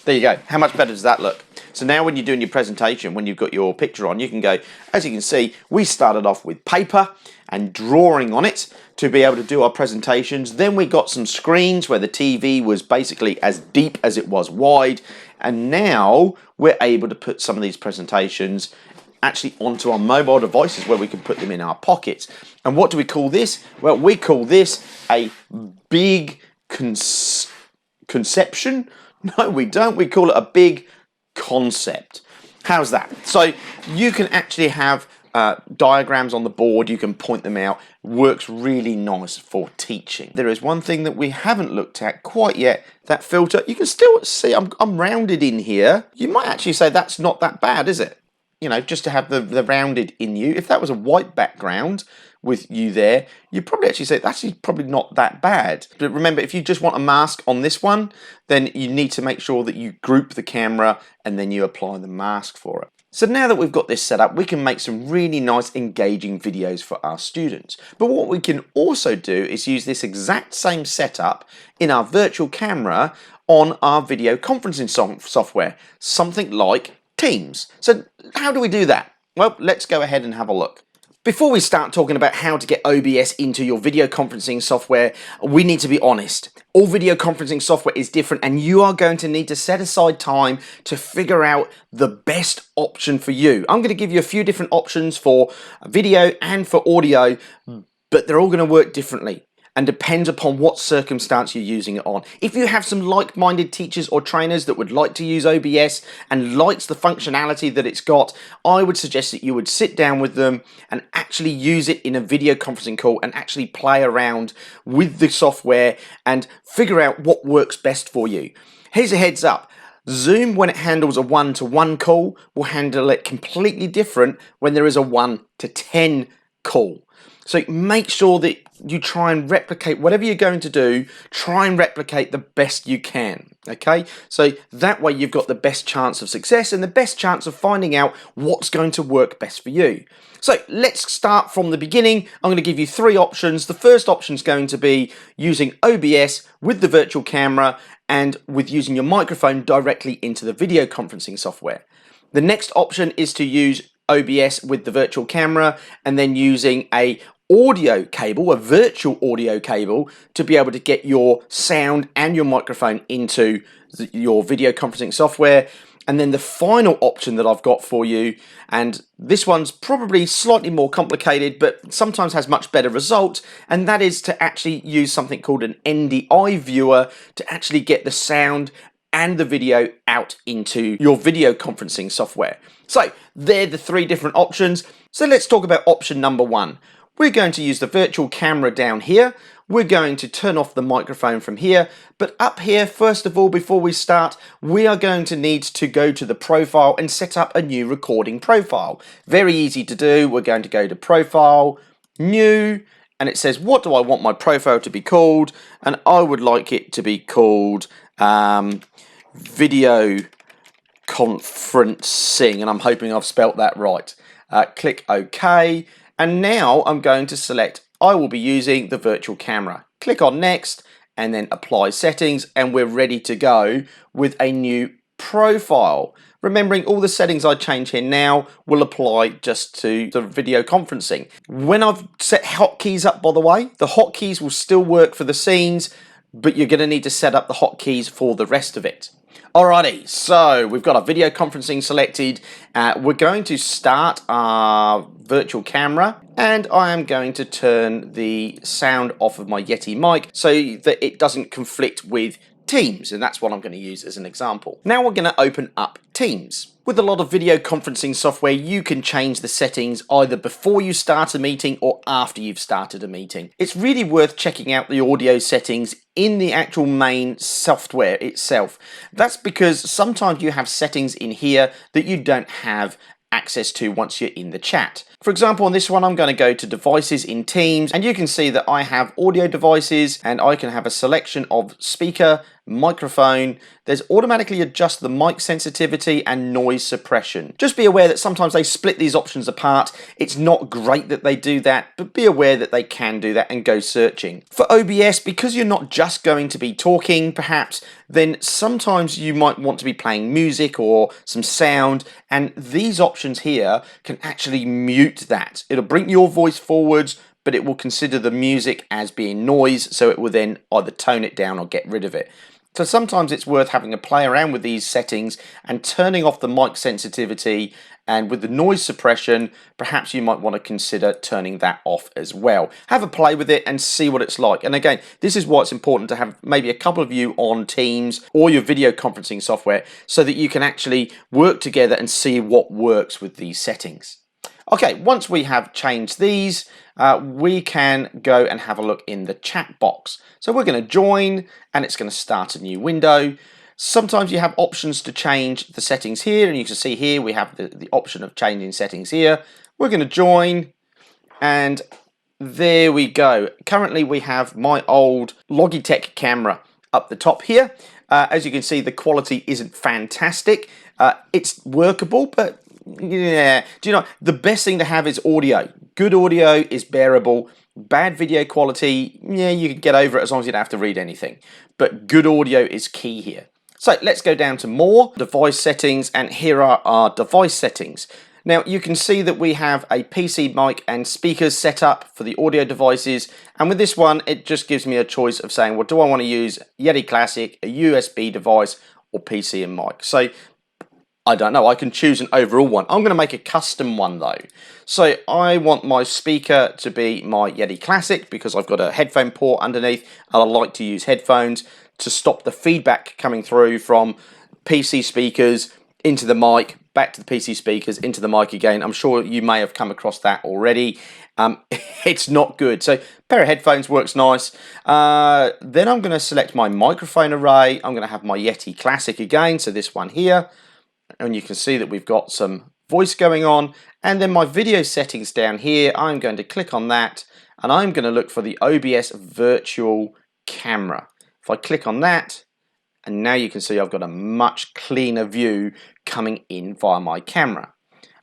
There you go. How much better does that look? So now when you're doing your presentation, when you've got your picture on, you can go, as you can see, we started off with paper and drawing on it to be able to do our presentations. Then we got some screens where the TV was basically as deep as it was wide. And now we're able to put some of these presentations actually onto our mobile devices where we can put them in our pockets. And what do we call this? Well, we call this a big conception. No, we don't. We call it a big concept. How's that? So you can actually have diagrams on the board. You can point them out. Works really nice for teaching. There is one thing that we haven't looked at quite yet. That filter, you can still see I'm rounded in here. You might actually say that's not that bad, is it? You know, just to have the rounded in you. If that was a white background with you there, you'd probably actually say that's probably not that bad. But remember, if you just want a mask on this one, then you need to make sure that you group the camera and then you apply the mask for it. So now that we've got this set up, we can make some really nice engaging videos for our students. But what we can also do is use this exact same setup in our virtual camera on our video conferencing software, something like Teams. So how do we do that? Well, let's go ahead and have a look. Before we start talking about how to get OBS into your video conferencing software, we need to be honest. All video conferencing software is different and you are going to need to set aside time to figure out the best option for you. I'm going to give you a few different options for video and for audio, but they're all going to work differently and depends upon what circumstance you're using it on. If you have some like-minded teachers or trainers that would like to use OBS and likes the functionality that it's got, I would suggest that you would sit down with them and actually use it in a video conferencing call and actually play around with the software and figure out what works best for you. Here's a heads up. Zoom, when it handles a 1-to-1 call, will handle it completely different when there is a 1-to-10 call. So make sure that you try and replicate whatever you're going to do, try and replicate the best you can, okay? So that way you've got the best chance of success and the best chance of finding out what's going to work best for you. So let's start from the beginning. I'm going to give you 3 options. The first option is going to be using OBS with the virtual camera and with using your microphone directly into the video conferencing software. The next option is to use OBS with the virtual camera and then using a audio cable, a virtual audio cable, to be able to get your sound and your microphone into your video conferencing software. And then the final option that I've got for you, and this one's probably slightly more complicated, but sometimes has much better results, and that is to actually use something called an NDI viewer to actually get the sound and the video out into your video conferencing software. So they're the 3 different options. So let's talk about option number 1. We're going to use the virtual camera down here. We're going to turn off the microphone from here. But up here, first of all, before we start, we are going to need to go to the profile and set up a new recording profile. Very easy to do. We're going to go to Profile, New, and it says, what do I want my profile to be called? And I would like it to be called Video Conferencing. And I'm hoping I've spelt that right. Click OK. And now I'm going to select, I will be using the virtual camera. Click on next and then apply settings and we're ready to go with a new profile. Remembering all the settings I change here now will apply just to the video conferencing. When I've set hotkeys up, by the way, the hotkeys will still work for the scenes, but you're going to need to set up the hotkeys for the rest of it. Alrighty, so we've got our video conferencing selected. We're going to start our virtual camera and I am going to turn the sound off of my Yeti mic so that it doesn't conflict with Teams, and that's what I'm going to use as an example. Now we're going to open up Teams. With a lot of video conferencing software, you can change the settings either before you start a meeting or after you've started a meeting. It's really worth checking out the audio settings in the actual main software itself. That's because sometimes you have settings in here that you don't have access to once you're in the chat. For example, on this one, I'm going to go to devices in Teams, and you can see that I have audio devices, and I can have a selection of speaker, microphone. There's automatically adjust the mic sensitivity and noise suppression. Just be aware that sometimes they split these options apart. It's not great that they do that, but be aware that they can do that and go searching. For OBS, because you're not just going to be talking perhaps, then sometimes you might want to be playing music or some sound, and these options here can actually mute that. It'll bring your voice forwards, but it will consider the music as being noise, so it will then either tone it down or get rid of it. So sometimes it's worth having a play around with these settings and turning off the mic sensitivity, and with the noise suppression, perhaps you might want to consider turning that off as well. Have a play with it and see what it's like. And again, this is why it's important to have maybe a couple of you on Teams or your video conferencing software so that you can actually work together and see what works with these settings. Okay, once we have changed these, we can go and have a look in the chat box. So we're going to join, and it's going to start a new window. Sometimes you have options to change the settings here, and you can see here we have the option of changing settings here. We're going to join, and there we go. Currently we have my old Logitech camera up the top here. As you can see, the quality isn't fantastic. It's workable, but yeah, do you know, the best thing to have is audio. Good audio is bearable. Bad video quality, yeah, you can get over it as long as you don't have to read anything. But good audio is key here. So let's go down to more, device settings, and here are our device settings. Now you can see that we have a PC mic and speakers set up for the audio devices, and with this one it just gives me a choice of saying, well, do I want to use Yeti Classic, a USB device, or PC and mic? So I don't know, I can choose an overall one. I'm going to make a custom one though. So I want my speaker to be my Yeti Classic because I've got a headphone port underneath, and I like to use headphones to stop the feedback coming through from PC speakers into the mic, back to the PC speakers, into the mic again. I'm sure you may have come across that already. It's not good. So a pair of headphones works nice. Then I'm going to select my microphone array. I'm going to have my Yeti Classic again, so this one here. And you can see that we've got some voice going on, and then my video settings down here, I'm going to click on that, and I'm going to look for the OBS virtual camera. If I click on that, and now you can see I've got a much cleaner view coming in via my camera.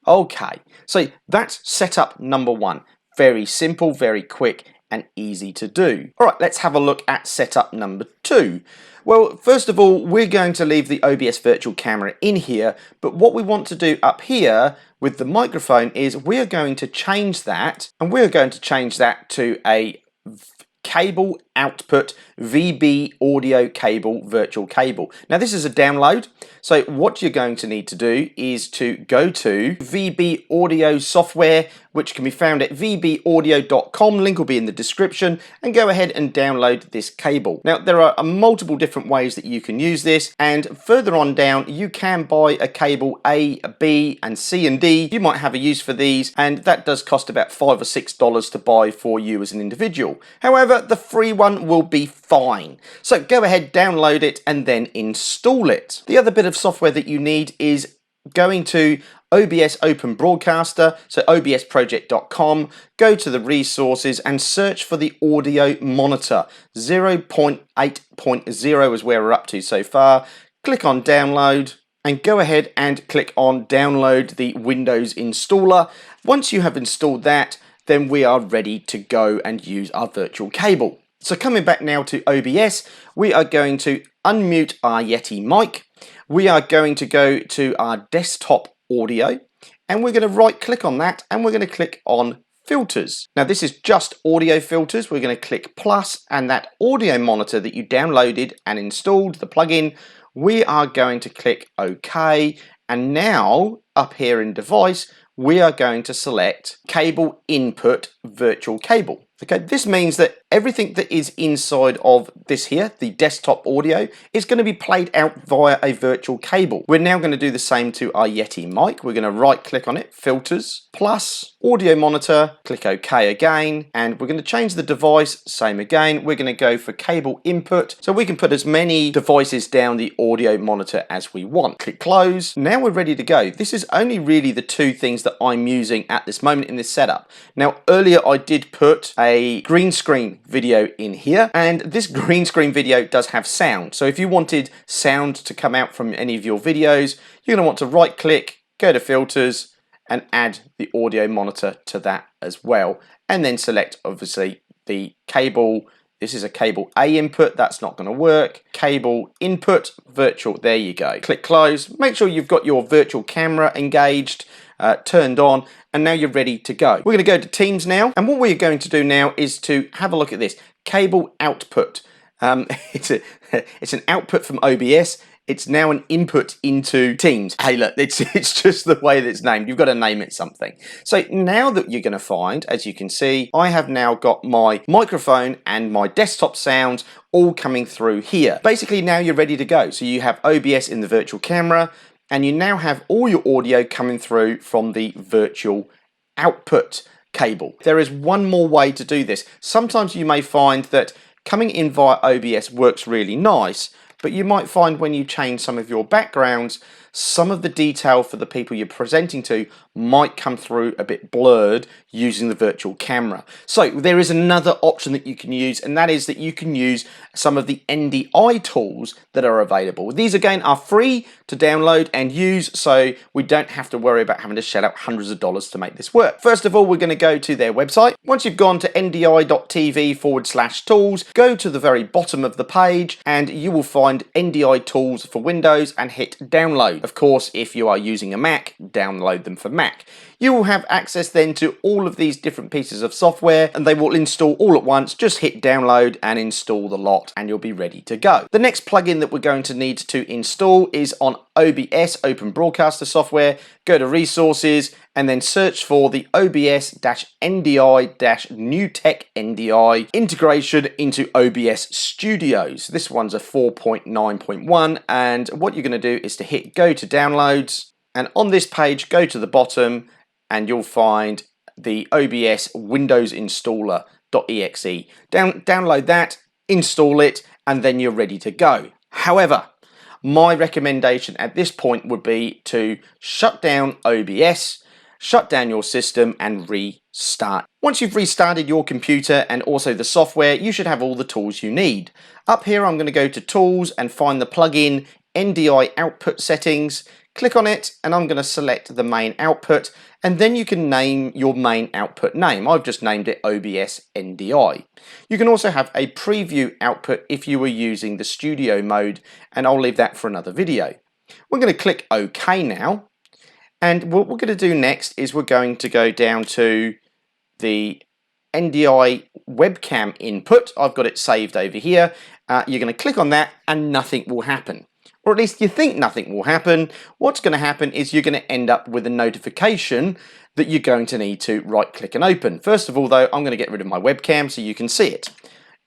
Okay, so that's setup number one. Very simple, very quick, and easy to do. All right, let's have a look at setup number two. Well, first of all, we're going to leave the OBS virtual camera in here, but what we want to do up here with the microphone is we're going to change that, and we're going to change that to a cable output VB audio cable virtual cable. Now this is a download, so what you're going to need to do is to go to VB audio software, which can be found at vbaudio.com, link will be in the description, and go ahead and download this cable. Now there are multiple different ways that you can use this, and further on down you can buy a cable A, B and C and D. You might have a use for these, and that does cost about $5 or $6 to buy for you as an individual. However, the free one will be fine. So go ahead, download it and then install it. The other bit of software that you need is going to OBS Open Broadcaster, so obsproject.com, go to the resources and search for the audio monitor. 0.8.0 is where we're up to so far. Click on download and go ahead and click on download the Windows installer. Once you have installed that, then we are ready to go and use our virtual cable. So coming back now to OBS, we are going to unmute our Yeti mic. We are going to go to our desktop audio, and we're going to right click on that, and we're going to click on filters. Now this is just audio filters. We're going to click plus, and that audio monitor that you downloaded and installed, the plugin, we are going to click OK. And now up here in device, we are going to select cable input virtual cable. Okay, this means that everything that is inside of this here, the desktop audio, is going to be played out via a virtual cable. We're now going to do the same to our Yeti mic. We're going to right click on it, filters, plus audio monitor, click OK again, and we're going to change the device, same again. We're going to go for cable input, so we can put as many devices down the audio monitor as we want. Click close. Now we're ready to go. This is only really the two things that I'm using at this moment in this setup. Now earlier I did put a green screen video in here, and this green screen video does have sound. So if you wanted sound to come out from any of your videos, you're going to want to right click, go to filters, and add the audio monitor to that as well, and then select obviously the cable. This is a cable A input, that's not going to work. Cable input, virtual, there you go. Click close. Make sure you've got your virtual camera engaged, turned on, and now you're ready to go. We're going to go to Teams now, and what we're going to do now is to have a look at this cable output. It's an output from OBS. It's now an input into Teams. Hey, look, it's just the way that it's named. You've got to name it something. So now that you're going to find, as you can see, I have now got my microphone and my desktop sounds all coming through here. Basically, now you're ready to go. So you have OBS in the virtual camera, and you now have all your audio coming through from the virtual output cable. There is one more way to do this. Sometimes you may find that coming in via OBS works really nice, but you might find when you change some of your backgrounds, some of the detail for the people you're presenting to might come through a bit blurred using the virtual camera. So there is another option that you can use, and that is that you can use some of the NDI tools that are available. These again are free to download and use, so we don't have to worry about having to shell out hundreds of dollars to make this work. First of all, we're going to go to their website. Once you've gone to ndi.tv/tools, go to the very bottom of the page and you will find NDI tools for Windows and hit download. Of course, if you are using a Mac, download them for Mac. You will have access then to all of these different pieces of software, and they will install all at once. Just hit download and install the lot and you'll be ready to go. The next plugin that we're going to need to install is on OBS, Open Broadcaster software. Go to resources and then search for the OBS-NDI-New Tech NDI integration into OBS Studios. This one's a 4.9.1, and what you're going to do is to hit go to downloads, and on this page go to the bottom and you'll find the OBS Windows Installer.exe. Download that, install it, and then you're ready to go. However, my recommendation at this point would be to shut down OBS, shut down your system and restart. Once you've restarted your computer and also the software, you should have all the tools you need. Up here I'm going to go to Tools and find the plugin NDI Output Settings. Click on it and I'm going to select the main output, and then you can name your main output name. I've just named it OBS NDI. You can also have a preview output if you were using the studio mode, and I'll leave that for another video. We're going to click OK now, and what we're going to do next is we're going to go down to the NDI webcam input. I've got it saved over here. You're going to click on that and nothing will happen. Or at least you think nothing will happen. What's going to happen is you're going to end up with a notification that you're going to need to right click and open. First of all though, I'm going to get rid of my webcam so you can see it.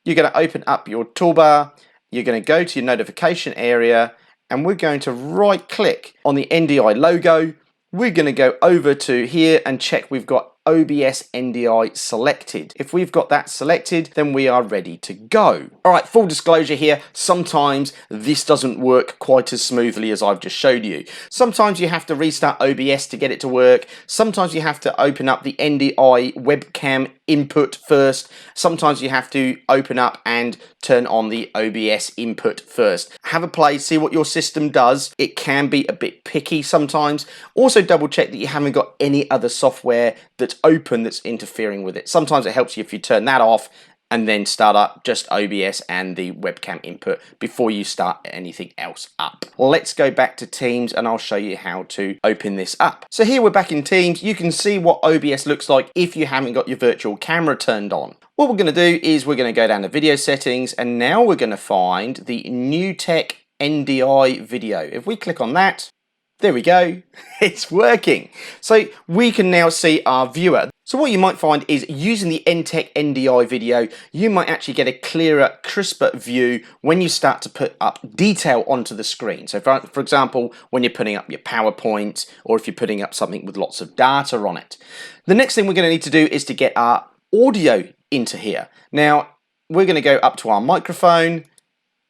You're going to open up your toolbar, you're going to go to your notification area, and we're going to right click on the NDI logo. We're going to go over to here and check we've got OBS NDI selected. If we've got that selected, then we are ready to go. All right, full disclosure here, sometimes this doesn't work quite as smoothly as I've just showed you. Sometimes you have to restart OBS to get it to work. Sometimes you have to open up the NDI webcam input first. Sometimes you have to open up and turn on the OBS input first. Have a play, see what your system does. It can be a bit picky sometimes. Also double check that you haven't got any other software that's open that's interfering with it. Sometimes it helps you if you turn that off and then start up just OBS and the webcam input before you start anything else up. Let's go back to Teams and I'll show you how to open this up. So here we're back in Teams. You can see what OBS looks like if you haven't got your virtual camera turned on. What we're going to do is we're going to go down to video settings, and now we're going to find the New Tech NDI video. If we click on that, There we go, it's working. So we can now see our viewer. So what you might find is using the NTech NDI video, you might actually get a clearer, crisper view when you start to put up detail onto the screen. So for example, when you're putting up your PowerPoint, or if you're putting up something with lots of data on it. The next thing we're going to need to do is to get our audio into here. Now, we're going to go up to our microphone,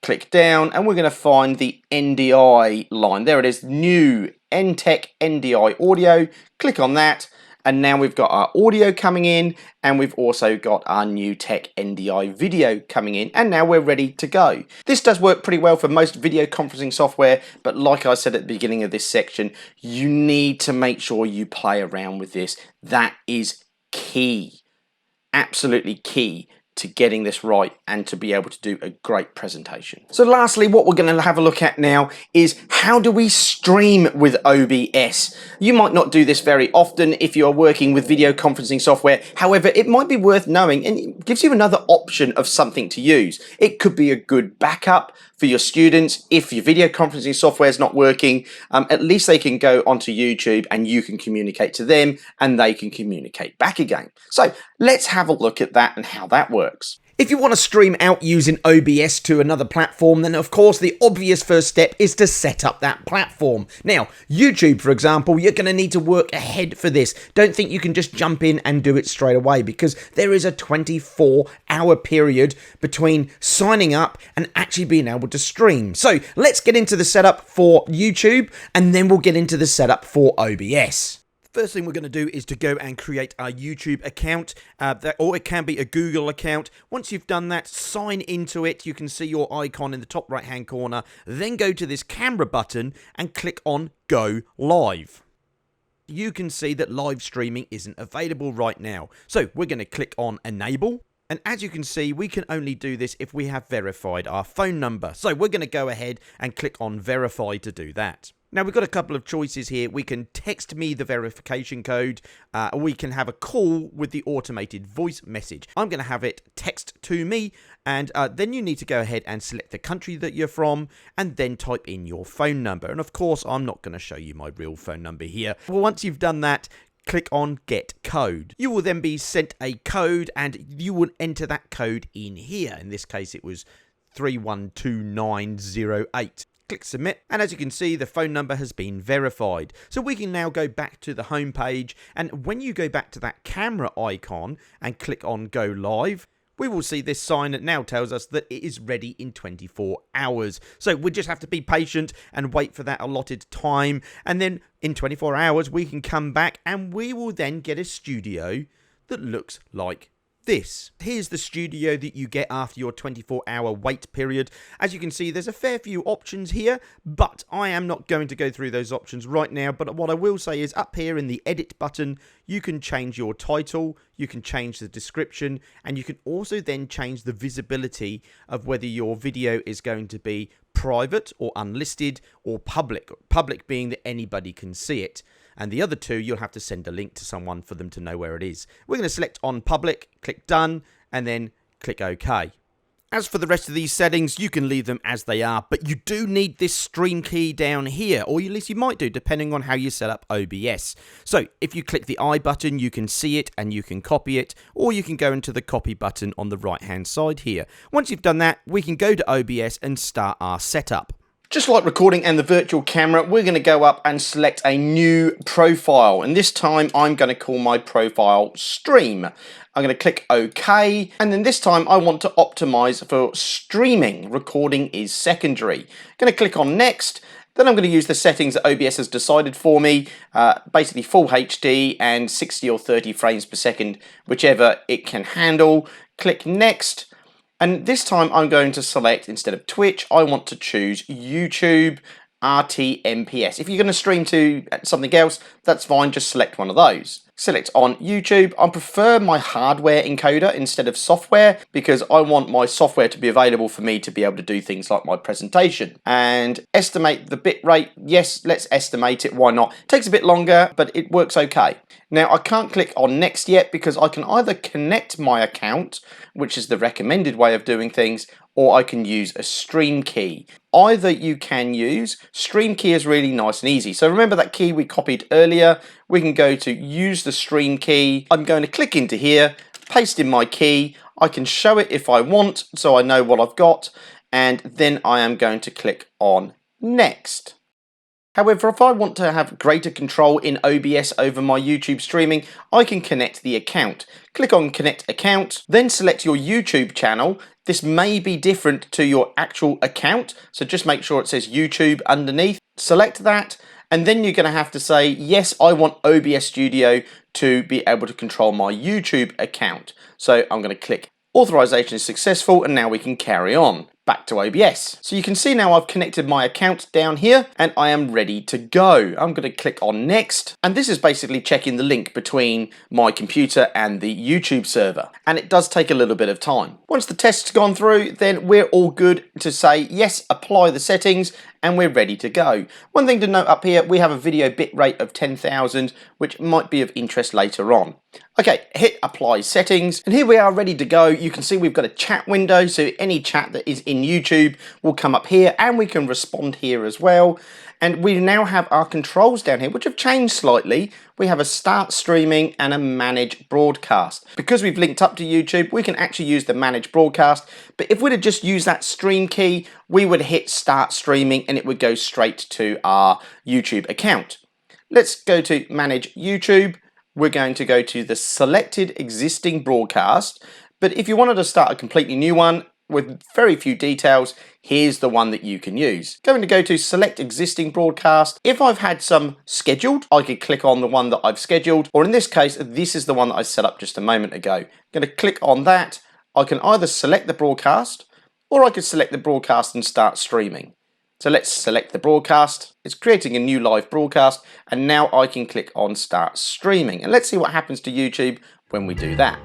click down, and we're going to find the NDI line. There it is, new NTech NDI audio. Click on that, and now we've got our audio coming in, and we've also got our new Tech NDI video coming in, and now we're ready to go. This does work pretty well for most video conferencing software, but like I said at the beginning of this section, you need to make sure you play around with this. That is key, absolutely key to getting this right and to be able to do a great presentation. So lastly, what we're going to have a look at now is how do we stream with OBS? You might not do this very often if you are working with video conferencing software. However, it might be worth knowing, and it gives you another option of something to use. It could be a good backup for your students. If your video conferencing software is not working, at least they can go onto YouTube and you can communicate to them and they can communicate back again. So let's have a look at that and how that works. If you want to stream out using OBS to another platform, then of course the obvious first step is to set up that platform. Now, YouTube, for example, you're going to need to work ahead for this. Don't think you can just jump in and do it straight away, because there is a 24-hour period between signing up and actually being able to stream. So let's get into the setup for YouTube, and then we'll get into the setup for OBS. First thing we're going to do is to go and create our YouTube account, or it can be a Google account. Once you've done that, sign into it. You can see your icon in the top right hand corner. Then go to this camera button and click on Go Live. You can see that live streaming isn't available right now. So we're going to click on Enable. And as you can see, we can only do this if we have verified our phone number. So we're going to go ahead and click on Verify to do that. Now, we've got a couple of choices here. We can text me the verification code, or we can have a call with the automated voice message. I'm going to have it text to me, and then you need to go ahead and select the country that you're from, and then type in your phone number. And of course, I'm not going to show you my real phone number here. Well, once you've done that, click on Get Code. You will then be sent a code, and you will enter that code in here. In this case, it was 312908. Click Submit, and as you can see, the phone number has been verified. So we can now go back to the home page, and when you go back to that camera icon and click on Go Live, we will see this sign that now tells us that it is ready in 24 hours. So we just have to be patient and wait for that allotted time, and then in 24 hours we can come back and we will then get a studio that looks like this. Here's the studio that you get after your 24-hour wait period. As you can see, there's a fair few options here, but I am not going to go through those options right now. But what I will say is up here in the edit button, you can change your title, you can change the description, and you can also then change the visibility of whether your video is going to be private or unlisted or public. Public being that anybody can see it. And the other two, you'll have to send a link to someone for them to know where it is. We're going to select on public, click done, and then click OK. As for the rest of these settings, you can leave them as they are, but you do need this stream key down here, or at least you might do, depending on how you set up OBS. So if you click the I button, you can see it and you can copy it, or you can go into the copy button on the right-hand side here. Once you've done that, we can go to OBS and start our setup. Just like recording and the virtual camera, we're going to go up and select a new profile. And this time I'm going to call my profile Stream. I'm going to click OK. And then this time I want to optimize for streaming. Recording is secondary. I'm going to click on Next. Then I'm going to use the settings that OBS has decided for me, basically full HD and 60 or 30 frames per second, whichever it can handle. Click Next. And this time I'm going to select, instead of Twitch, I want to choose YouTube RTMPS. If you're going to stream to something else, that's fine, just select one of those. Select on YouTube. I prefer my hardware encoder instead of software because I want my software to be available for me to be able to do things like my presentation. And estimate the bit rate. Yes, let's estimate it. Why not? It takes a bit longer, but it works okay. Now, I can't click on Next yet because I can either connect my account, which is the recommended way of doing things, or I can use a stream key. Either you can use. Stream key is really nice and easy. So remember that key we copied earlier? We can go to use the stream key. I'm going to click into here, paste in my key. I can show it if I want, so I know what I've got, and then I am going to click on next. However, if I want to have greater control in OBS over my YouTube streaming, I can connect the account. Click on Connect Account, then select your YouTube channel. This may be different to your actual account, so just make sure it says YouTube underneath. Select that, and then you're going to have to say, yes, I want OBS Studio to be able to control my YouTube account. So I'm going to click Authorization is successful, and now we can carry on. Back to OBS. So you can see now I've connected my account down here and I am ready to go. I'm going to click on next, and this is basically checking the link between my computer and the YouTube server, and it does take a little bit of time. Once the test's gone through, then we're all good to say yes, apply the settings, and we're ready to go. One thing to note up here, we have a video bitrate of 10,000, which might be of interest later on. Okay, hit apply settings, and here we are ready to go. You can see we've got a chat window, so any chat that is in YouTube will come up here, and we can respond here as well. And we now have our controls down here, which have changed slightly. We have a start streaming and a manage broadcast. Because we've linked up to YouTube, we can actually use the manage broadcast. But if we'd have just used that stream key, we would hit start streaming and it would go straight to our YouTube account. Let's go to manage YouTube. We're going to go to the selected existing broadcast. But if you wanted to start a completely new one with very few details, here's the one that you can use. Going to go to select existing broadcast. If I've had some scheduled, I could click on the one that I've scheduled, or in this case, this is the one that I set up just a moment ago. I'm going to click on that. I can either select the broadcast, or I could select the broadcast and start streaming. So let's select the broadcast. It's creating a new live broadcast, and now I can click on start streaming. And let's see what happens to YouTube when we do that.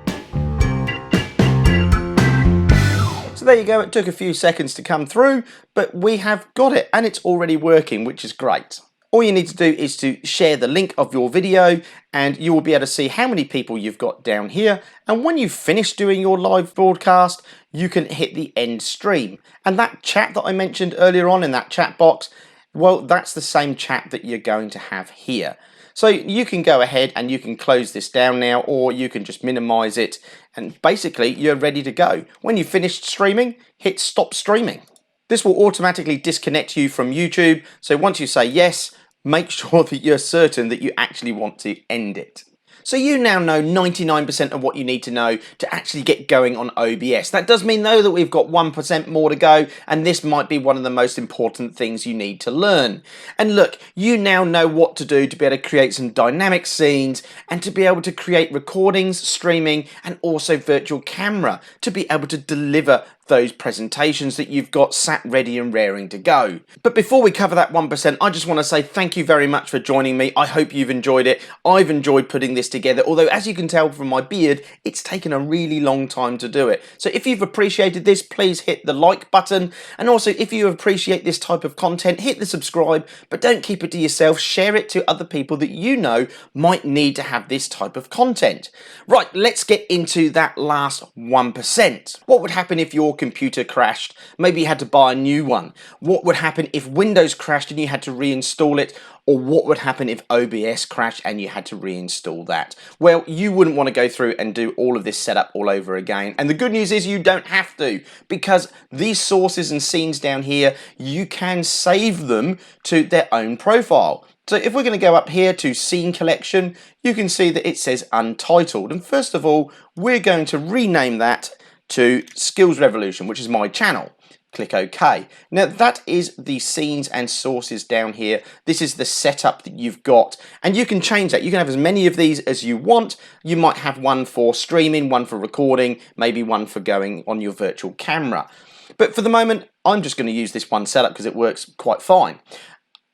So there you go, it took a few seconds to come through, but we have got it and it's already working, which is great. All you need to do is to share the link of your video and you will be able to see how many people you've got down here. And when you've finished doing your live broadcast, you can hit the end stream. And that chat that I mentioned earlier on in that chat box, well, that's the same chat that you're going to have here. So you can go ahead and you can close this down now, or you can just minimize it, and basically you're ready to go. When you've finished streaming, hit stop streaming. This will automatically disconnect you from YouTube. So once you say yes, make sure that you're certain that you actually want to end it. So you now know 99% of what you need to know to actually get going on OBS. That does mean though that we've got 1% more to go, and this might be one of the most important things you need to learn. And look, you now know what to do to be able to create some dynamic scenes and to be able to create recordings, streaming, and also virtual camera to be able to deliver those presentations that you've got sat ready and raring to go. But before we cover that 1%, I just want to say thank you very much for joining me. I hope you've enjoyed it. I've enjoyed putting this together, although as you can tell from my beard, it's taken a really long time to do it. So if you've appreciated this, please hit the like button. And also if you appreciate this type of content, hit the subscribe, but don't keep it to yourself. Share it to other people that you know might need to have this type of content. Right, let's get into that last 1%. What would happen if your computer crashed? Maybe you had to buy a new one. What would happen if Windows crashed and you had to reinstall it? Or what would happen if OBS crashed and you had to reinstall that? Well, you wouldn't want to go through and do all of this setup all over again. And the good news is you don't have to, because these sources and scenes down here, you can save them to their own profile. So if we're going to go up here to scene collection, you can see that it says untitled. And first of all, we're going to rename that to Skills Revolution, which is my channel. Click OK. Now that is the scenes and sources down here. This is the setup that you've got, and you can change that. You can have as many of these as you want. You might have one for streaming, one for recording, maybe one for going on your virtual camera. But for the moment, I'm just going to use this one setup because it works quite fine.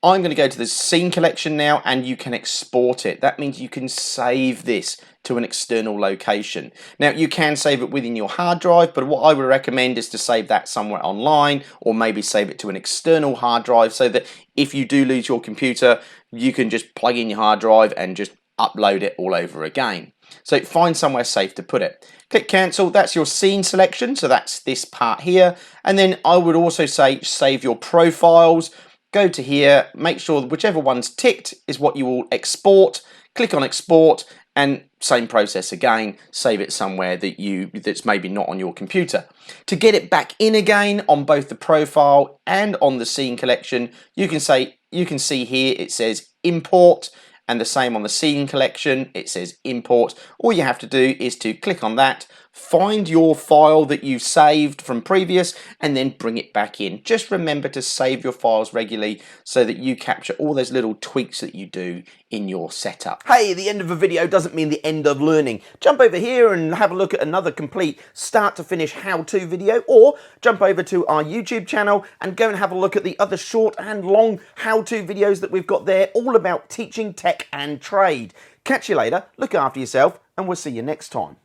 I'm going to go to the scene collection now, and you can export it. That means you can save this to an external location. Now you can save it within your hard drive, but what I would recommend is to save that somewhere online, or maybe save it to an external hard drive so that if you do lose your computer, you can just plug in your hard drive and just upload it all over again. So find somewhere safe to put it. Click cancel, that's your scene selection, so that's this part here. And then I would also say save your profiles. Go to here, make sure whichever one's ticked is what you will export. Click on export, and same process again, save it somewhere that's maybe not on your computer. To get it back in again on both the profile and on the scene collection, you can see here it says import, and the same on the scene collection, it says import. All you have to do is to click on that, find your file that you saved from previous, and then bring it back in. Just remember to save your files regularly so that you capture all those little tweaks that you do in your setup. Hey, the end of a video doesn't mean the end of learning. Jump over here and have a look at another complete start to finish how-to video, or jump over to our YouTube channel and go and have a look at the other short and long how-to videos that we've got there, all about teaching tech and trade. Catch you later, look after yourself, and we'll see you next time.